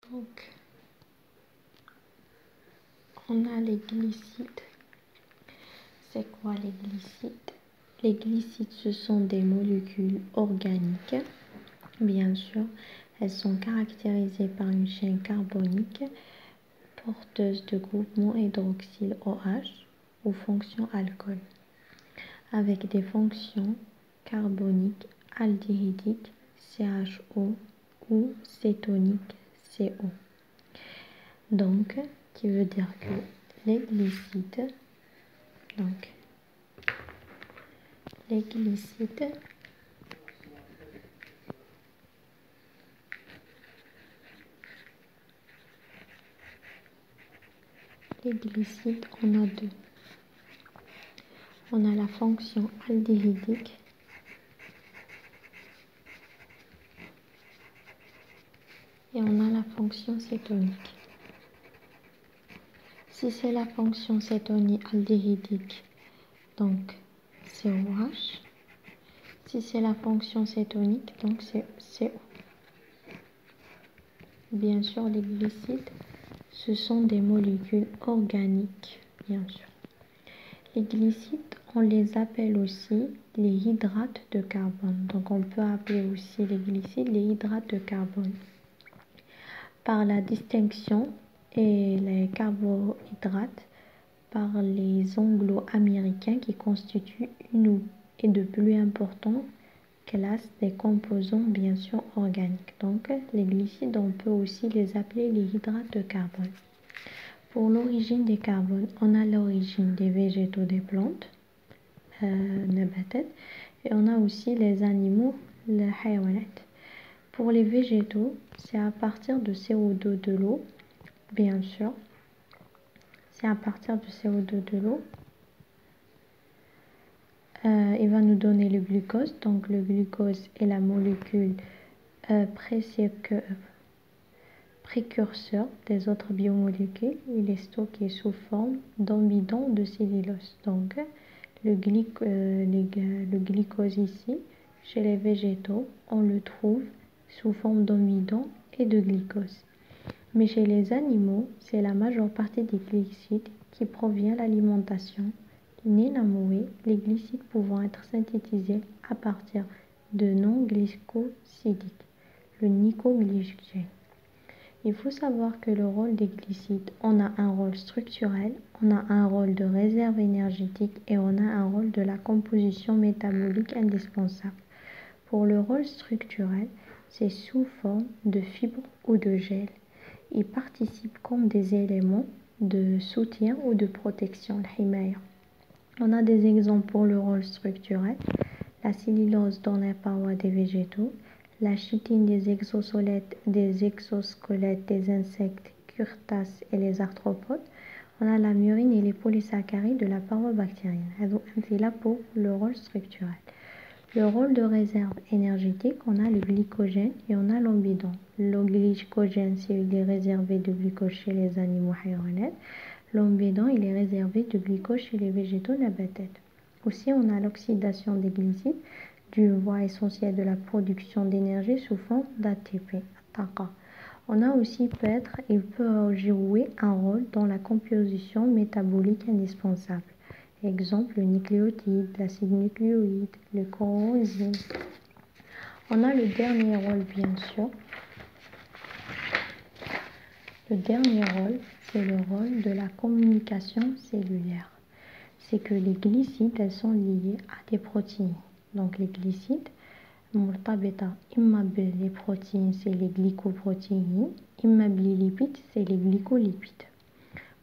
Donc, on a les glycides. C'est quoi les glycides? Les glycides, ce sont des molécules organiques. Bien sûr, elles sont caractérisées par une chaîne carbonique porteuse de groupement hydroxyle OH ou fonction alcool, avec des fonctions carboniques, aldéhydiques CHO ou cétoniques CO. Donc, qui veut dire que les glycides, les glycides on a deux. On a la fonction aldéhydique et on a la fonction cétonique. Si c'est la fonction cétonique aldéhydique, donc c'est OH. Si c'est la fonction cétonique, donc c'est CO. Bien sûr, les glycides, ce sont des molécules organiques, bien sûr. Les glycides, on les appelle aussi les hydrates de carbone. Donc, on peut appeler aussi les glycides les hydrates de carbone. Par la distinction et les carbohydrates par les anglo-américains qui constituent une et de plus importantes classes des composants bien sûr organiques. Donc, les glycides, on peut aussi les appeler les hydrates de carbone. Pour l'origine des carbones, on a l'origine des végétaux, des plantes, nabatat, et on a aussi les animaux, les hayawanat. Pour les végétaux, c'est à partir de CO2 de l'eau, bien sûr. C'est à partir du CO2 de l'eau. Il va nous donner le glucose. Donc le glucose est la molécule précurseur des autres biomolécules. Il est stocké sous forme d'amidon de cellulose. Donc le glucose ici, chez les végétaux, on le trouve sous forme d'amidon et de glucose. Mais chez les animaux, c'est la majeure partie des glycides qui provient de l'alimentation. Les glycides pouvant être synthétisés à partir de non-glycosidiques, le nicoglycogène. Il faut savoir que le rôle des glycides, on a un rôle structurel, on a un rôle de réserve énergétique et on a un rôle de la composition métabolique indispensable. Pour le rôle structurel, c'est sous forme de fibres ou de gel. Ils participent comme des éléments de soutien ou de protection, l'himaya. On a des exemples pour le rôle structurel, la cellulose dans les parois des végétaux, la chitine des exosquelettes des insectes, curtas et les arthropodes. On a la murine et les polysaccharides de la paroi bactérienne. C'est là pour le rôle structurel. Le rôle de réserve énergétique, on a le glycogène et on a l'amidon. Le glycogène, il est réservé de glucose chez les animaux hayawanat. L'amidon, il est réservé de glucose chez les végétaux nabatat. Aussi, on a l'oxydation des glycides, d'une voie essentielle de la production d'énergie sous forme d'ATP. On a aussi il peut jouer un rôle dans la composition métabolique indispensable. Exemple, le nucléotide, l'acide nucléoïde, le coenzyme. On a le dernier rôle, bien sûr. Le dernier rôle, c'est le rôle de la communication cellulaire. C'est que les glycides, elles sont liées à des protéines. Donc les glycides, les protéines, c'est les glycoprotéines, les lipides, c'est les glycolipides.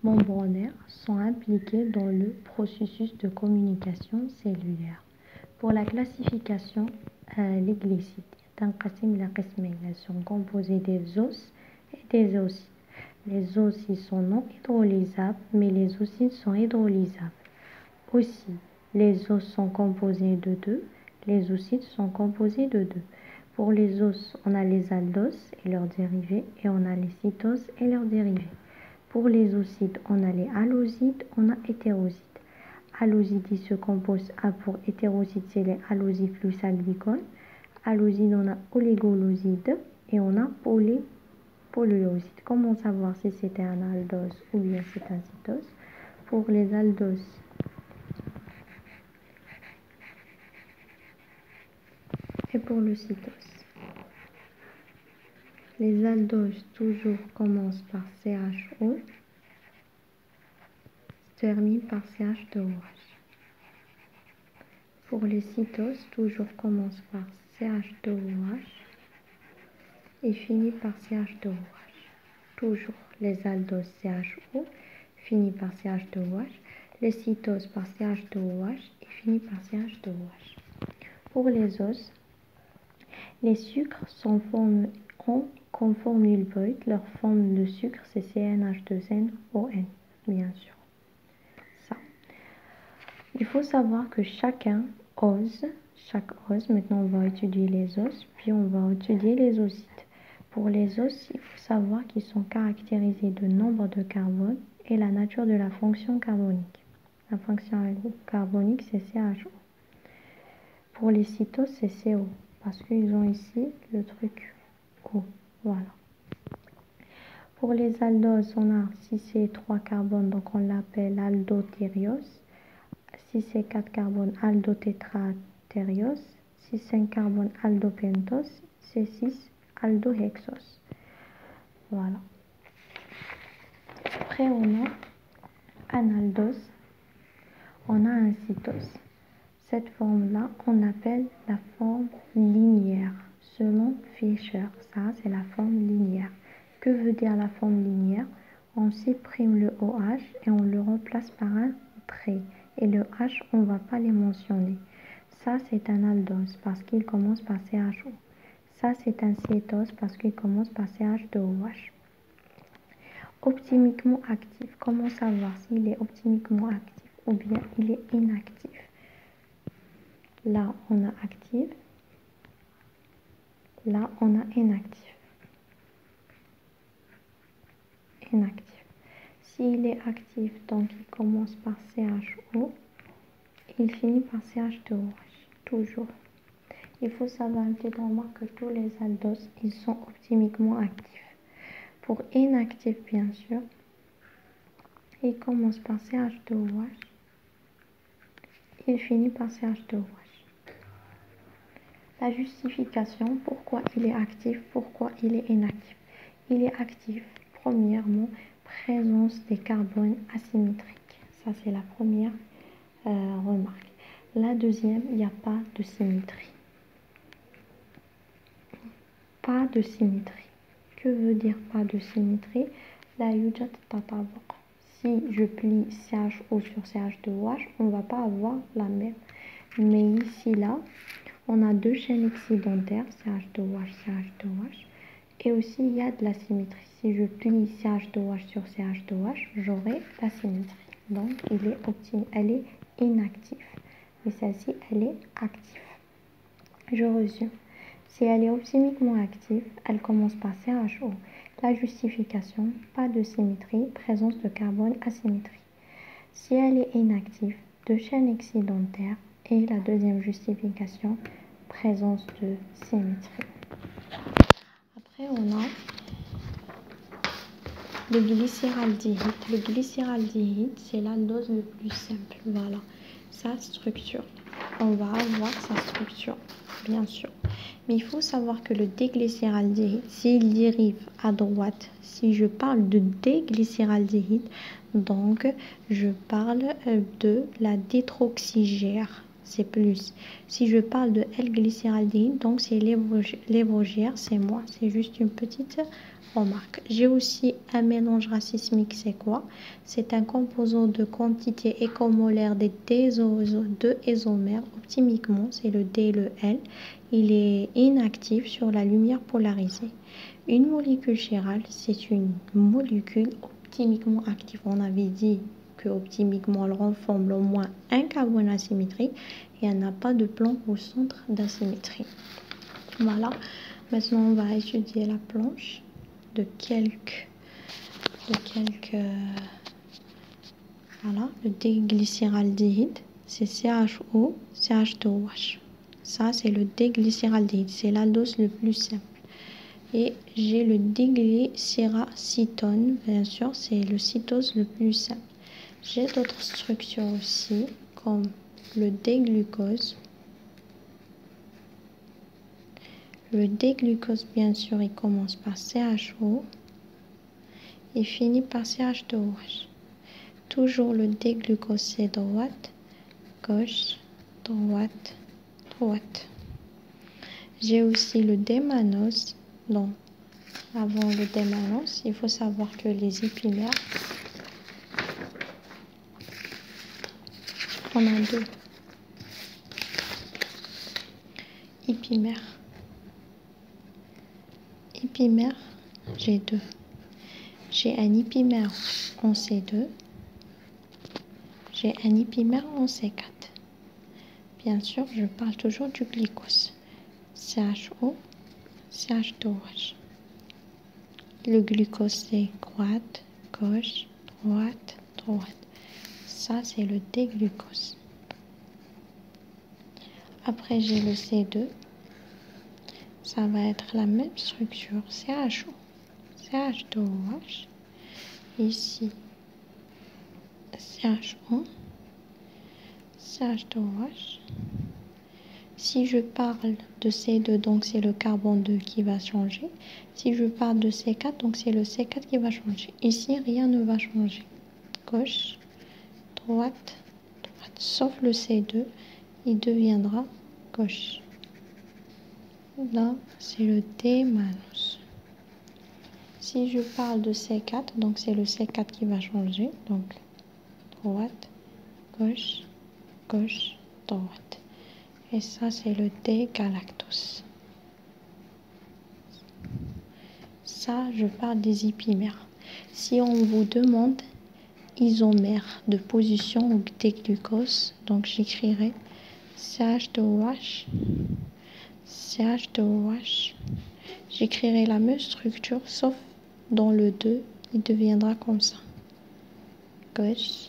Membranaires sont impliqués dans le processus de communication cellulaire. Pour la classification, les glycides, elles sont composées des os et des ocytes. Les os sont non hydrolysables, mais les ocytes sont hydrolysables. Aussi, les os sont composés de 2, les ocytes sont composés de 2. Pour les os, on a les aldoses et leurs dérivés, et on a les cytoses et leurs dérivés. Pour les ocytes, on a les allosides, on a hétérosides. Allosides, ils se composent pour hétérosides, c'est les allosides fluciglycones. Allosides, on a oligolosides et on a polyoside. Comment savoir si c'était un aldose ou bien c'est un cétose? Pour les aldoses, et pour le cétose. Les aldoses toujours commencent par CHO, terminent par CH2OH. Pour les cétoses, toujours commence par CH2OH et finit par CH2OH. Toujours les aldoses CHO finit par CH2OH, les cétoses par CH2OH et finit par CH2OH. Pour les os, les sucres sont comme formule brute. Leur forme de sucre, c'est CnH2nON, bien sûr. Ça. Il faut savoir que chaque os, maintenant on va étudier les os, puis on va étudier les osites. Pour les os, il faut savoir qu'ils sont caractérisés de nombre de carbone et la nature de la fonction carbonique. La fonction carbonique, c'est CHO. Pour les cétoses, c'est CO, parce qu'ils ont ici le truc O. Voilà. Pour les aldoses, on a si c'est 3 carbones, donc on l'appelle aldotériose. Si c'est 4 carbones, aldotétratériose. Si c'est 5 carbones, aldopentose. Si c'est 6, aldohexose. Voilà. Après, on a un aldose, on a un cétose. Cette forme-là, on appelle la forme linéaire, selon Fischer. Ça, c'est la forme linéaire. Que veut dire la forme linéaire? On supprime le OH et on le remplace par un trait. Et le H, on ne va pas les mentionner. Ça, c'est un aldose parce qu'il commence par CHO. Ça, c'est un cétose parce qu'il commence par CH2OH. Optimiquement actif. Comment savoir s'il est optimiquement actif ou bien il est inactif? Là, on a actif. Là, on a inactif. Inactif. S'il est actif, donc il commence par CHO, il finit par CH2OH, toujours. Il faut savoir une petite remarque que tous les aldoses, ils sont optimiquement actifs. Pour inactif, bien sûr, il commence par CH2OH, il finit par CH2OH. La justification, pourquoi il est actif, pourquoi il est inactif. Il est actif, premièrement, présence des carbones asymétriques. Ça, c'est la première remarque. La deuxième, il n'y a pas de symétrie. Pas de symétrie. Que veut dire pas de symétrie? La yujat tatabuq. Si je plie CHO sur CH2OH, on ne va pas avoir la même. Mais ici, là, on a deux chaînes excédentaires, CH2OH, CH2OH. Et aussi, il y a de la symétrie. Si je plie CH2OH sur CH2OH, j'aurai la symétrie. Donc, elle est inactive. Mais celle-ci, elle est active. Je résume. Si elle est optimiquement active, elle commence par CHO. La justification, pas de symétrie, présence de carbone asymétrie. Si elle est inactive, deux chaînes excédentaires. Et la deuxième justification, présence de symétrie. Après, on a le glycéraldéhyde. Le glycéraldéhyde, c'est l'aldose le plus simple. Voilà, sa structure. On va avoir sa structure, bien sûr. Mais il faut savoir que le déglycéraldéhyde, s'il dérive à droite, si je parle de déglycéraldéhyde, donc je parle de la détroxygère. C'est plus. Si je parle de L-glycéraldéhyde, donc c'est lévogère, c'est moi. C'est juste une petite remarque. J'ai aussi un mélange racismique, c'est quoi? C'est un composant de quantité écomolaire des deux isomères. Optimiquement, c'est le D et le L. Il est inactif sur la lumière polarisée. Une molécule chirale, c'est une molécule optimiquement active. On avait dit que optimiquement, elle renferme au moins un carbone asymétrique et elle n'a pas de plan au centre d'asymétrie. Voilà. Maintenant, on va étudier la planche de quelques voilà, le déglycéraldéhyde, c'est CHO, CH2OH. Ça, c'est le déglycéraldéhyde, c'est l'aldose le plus simple. Et j'ai le déglycéracétone, bien sûr, c'est le cytose le plus simple. J'ai d'autres structures aussi, comme le D-glucose. Le D-glucose, bien sûr, il commence par CHO et finit par CH2OH. Toujours le D-glucose, c'est droite, gauche, droite, droite. J'ai aussi le D-mannose. Donc, avant le D-mannose, il faut savoir que les épimères, on a deux épimères. Épimères, j'ai deux. J'ai un épimère en C2. J'ai un épimère en C4. Bien sûr, je parle toujours du glucose. CHO, CH2OH. Le glucose, c'est droite, gauche, droite, droite. Ça, c'est le D-glucose. Après, j'ai le C2. Ça va être la même structure. CHO, CH2OH. Ici, CHO, CH2OH. Si je parle de C2, donc c'est le carbone 2 qui va changer. Si je parle de C4, donc c'est le C4 qui va changer. Ici, rien ne va changer. Gauche, droite, droite. Sauf le C2, il deviendra gauche. Là, c'est le D-mannose. Si je parle de C4, donc c'est le C4 qui va changer. Donc, droite, gauche, gauche, droite. Et ça, c'est le D-galactose. Ça, je parle des épimères. Si on vous demande isomère de position ou D-glucose, donc j'écrirai CH2OH, CH2OH. J'écrirai la même structure, sauf dans le 2, il deviendra comme ça. Gauche,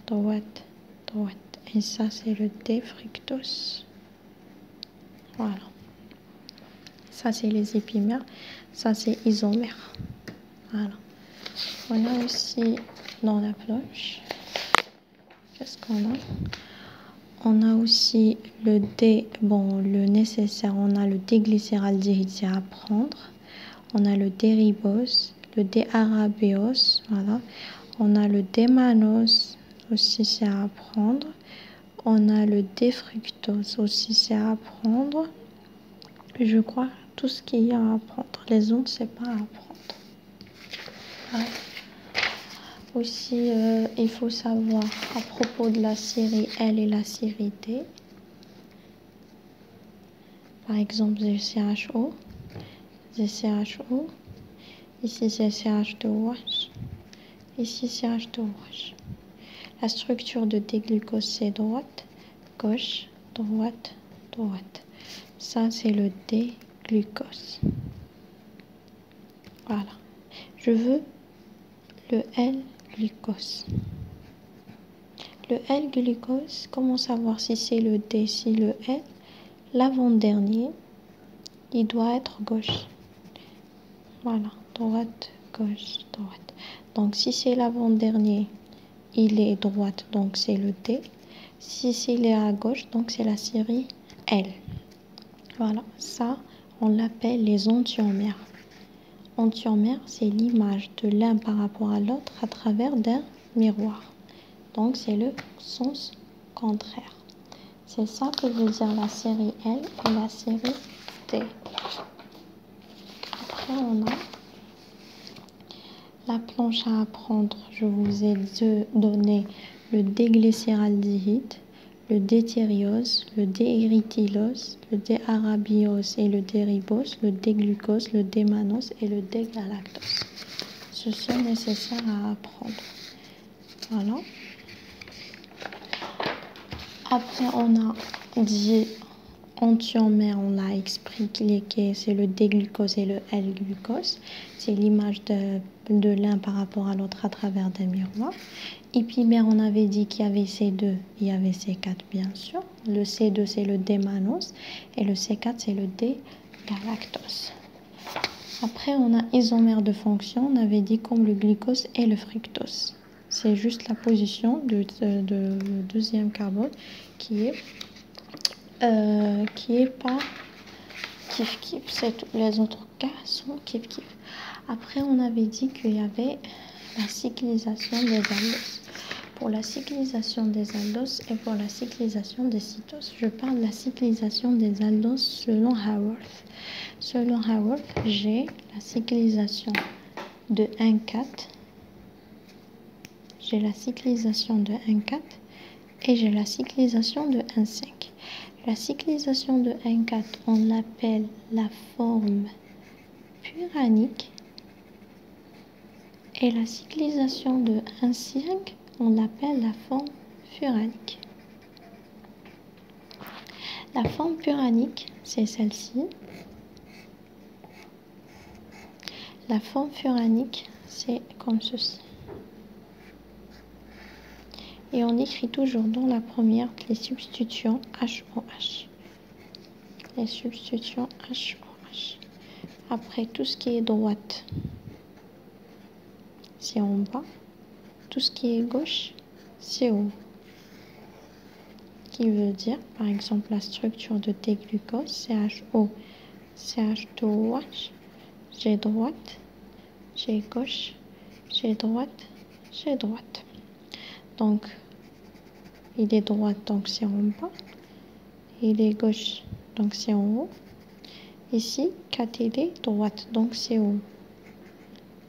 droite, droite. Et ça, c'est le D-fructose. Voilà. Ça, c'est les épimères. Ça, c'est isomère. Voilà. On a aussi dans la planche, qu'est-ce qu'on a? On a aussi le le nécessaire. On a le déglycéraldéhyde, c'est à prendre. On a le D-ribose, le D-arabiose, voilà. On a le D-mannose, aussi c'est à prendre. On a le D-fructose, aussi c'est à prendre. Je crois tout ce qu'il y a à prendre. Les autres, c'est pas à prendre. Ouais. Aussi, il faut savoir à propos de la série L et la série D. Par exemple, j'ai CHO, j'ai CHO. Ici, c'est CH2OH. Ici, CH2OH. La structure de D-glucose, c'est droite, gauche, droite, droite. Ça, c'est le D-glucose. Voilà. Je veux le L-glucose. Le L-glucose, comment savoir si c'est le D, si le L? L'avant-dernier, il doit être gauche. Voilà, droite, gauche, droite. Donc, si c'est l'avant-dernier, il est droite, donc c'est le D. Si il est à gauche, donc c'est la série L. Voilà, ça, on l'appelle les enantiomères. Enantiomère, c'est l'image de l'un par rapport à l'autre à travers d'un miroir. Donc, c'est le sens contraire. C'est ça que veut dire la série L et la série D. Après, on a la planche à apprendre. Je vous ai donné le déglycéraldéhyde, le D-thyreose, le D-érythylose, le D-arabiose et le D-ribose, le D-glucose, le D-mannose et le D-galactose. Ce sont nécessaires à apprendre. Voilà. Après, on a dit enantiomère, on l'a expliqué, c'est le D-glucose et le L-glucose. C'est l'image de l'un par rapport à l'autre à travers des miroirs. Épimère, on avait dit qu'il y avait C2, il y avait C4 bien sûr. Le C2, c'est le D-mannose et le C4, c'est le D-galactose. Après, on a isomère de fonction. On avait dit comme le glucose et le fructose. C'est juste la position de deuxième carbone qui est pas kiff-kiff. Les autres cas sont kiff-kiff. Après, on avait dit qu'il y avait la cyclisation des aldoses. Pour la cyclisation des aldoses et pour la cyclisation des cétoses. Je parle de la cyclisation des aldoses selon Haworth. Selon Haworth, j'ai la cyclisation de 1,4. J'ai la cyclisation de 1,4 et j'ai la cyclisation de 1,5. La cyclisation de 1,4, on l'appelle la forme puranique. Et la cyclisation de 1,5, on l'appelle la forme furanique. La forme puranique, c'est celle-ci. La forme furanique, c'est comme ceci. Et on écrit toujours dans la première les substitutions HOH. Les substitutions HOH. Après, tout ce qui est droite, c'est en bas. Tout ce qui est gauche, c'est haut. Qui veut dire, par exemple, la structure de T-glucose, CHO, CH2OH, G droite, G gauche, G droite, G droite. Donc, il est droite, donc c'est en bas. Il est gauche, donc c'est en haut. Ici, il est droite, donc c'est haut.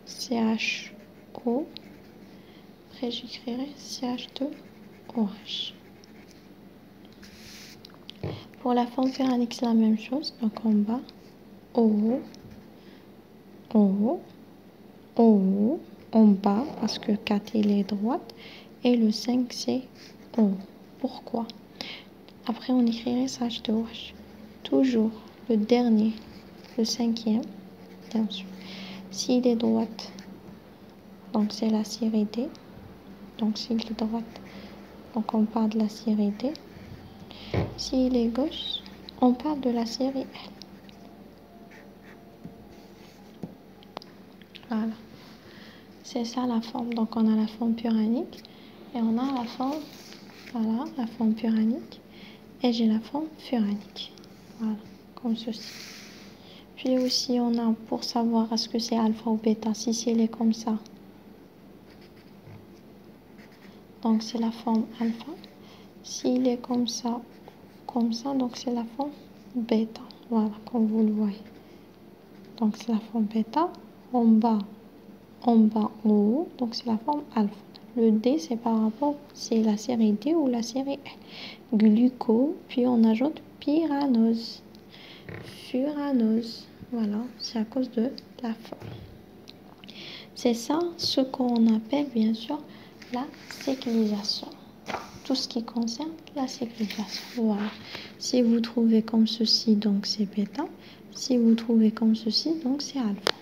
CHO. Après, j'écrirai CH2OH. Pour la forme puranique, c'est la même chose. Donc, en bas, en haut, en bas, parce que 4, il est droite. Et le 5, c'est en haut. Pourquoi? Après, on écrirait CH2OH. Toujours le dernier, le cinquième, bien sûr. S'il est droite, donc c'est la série D. Donc, s'il est droite, donc on parle de la série D. S'il est gauche, on parle de la série L. Voilà. C'est ça la forme. Donc, on a la forme puranique et on a la forme, voilà, la forme puranique. Et j'ai la forme furanique. Voilà, comme ceci. Puis aussi, on a, pour savoir est-ce que c'est alpha ou bêta, si c'est comme ça. Donc, c'est la forme alpha. S'il est comme ça, donc c'est la forme bêta. Voilà, comme vous le voyez. Donc, c'est la forme bêta. En bas, en haut. Donc, c'est la forme alpha. Le D, c'est par rapport, c'est la série D ou la série L. Gluco, puis on ajoute pyranose. Furanose. Voilà, c'est à cause de la forme. C'est ça ce qu'on appelle bien sûr la cyclisation. Tout ce qui concerne la cyclisation. Voilà. Si vous trouvez comme ceci, donc c'est bêta. Si vous trouvez comme ceci, donc c'est alpha.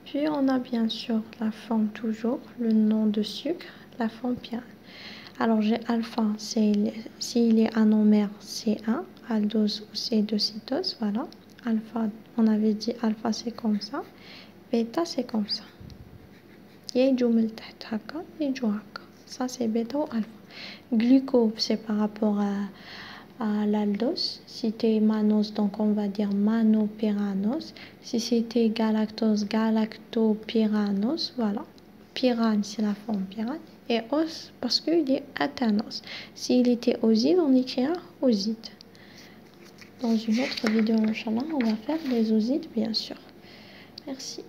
Puis on a bien sûr la forme toujours, le nom de sucre, la forme pyramide. Alors j'ai alpha, s'il est anomère, C1, aldose ou C2 cétose, voilà. Alpha, on avait dit alpha c'est comme ça, bêta c'est comme ça. Ça c'est bêta ou alpha. Gluco c'est par rapport à l'aldose. Si c'était mannose, donc on va dire mannopyranose. Si c'était galactose, galactopyranose, voilà. Pyrane c'est la forme pyrane. Et os parce qu'il est athanose. S'il était oside, on écrira oside. Dans une autre vidéo, Inch'Allah, on va faire les osides, bien sûr. Merci.